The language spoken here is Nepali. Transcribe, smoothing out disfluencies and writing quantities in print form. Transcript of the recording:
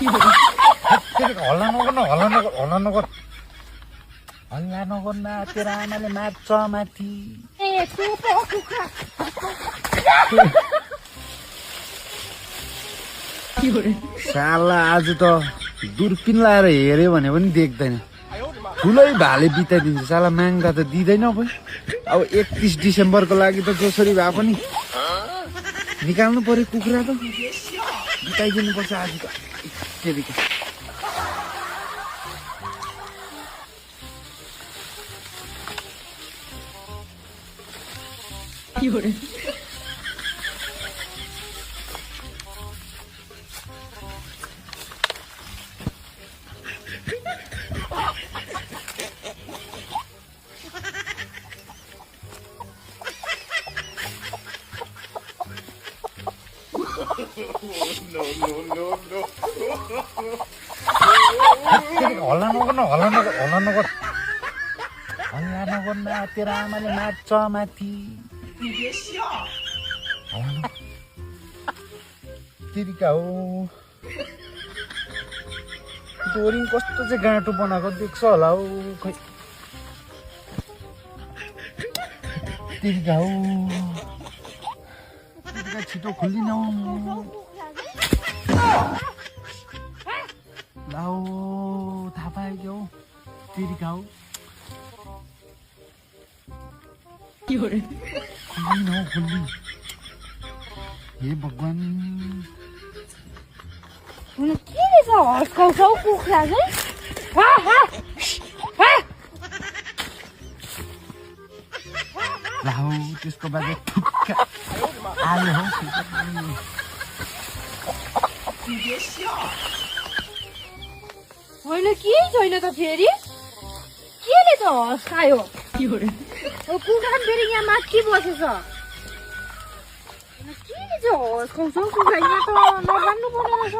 हल्ला नगर न हल्ला नगर हल्ला नगर हल्ला नगर न तेरो आमाले मार्छ माथि साला आज त दूरपिन लाएर हेऱ्यो भने पनि देख्दैन ठुलै भाले बिताइदिन्छ साला माग्दा त दिँदैन खोइ अब 31 डिसेम्बरको लागि त जसरी भए पनि निकाल्नु पर्यो कुखुरा त बिताइदिनु पर्छ आज त केरीको हल्ला नगर न हल्ला नगर हल्ला नगर हल्ला नगर न तेरो आमाले मार्छ माथि तेरिका हो डोरिङ कस्तो चाहिँ गाँटो बनाएको देख्छ होला हौ खै तेरिका हो तेरिका छिटो खोलिदिन हौ लाउ थाहा पायो क्या हौ तेरिका हो खोलिदिन हौ खोलिदिन हे भगवान के रहेछ हर्काउँछौ कुखुरा लाउ त्यसको बाजे ठुक्का आयो हौ होइन केही छैन त फेरि केले त हर्कायो कुखुरा फेरि यहाँ माथि बसेछ केले चाहिँ हर्काउँछौ कुखुरा यहाँ त नजान्नु पर्ने रहेछ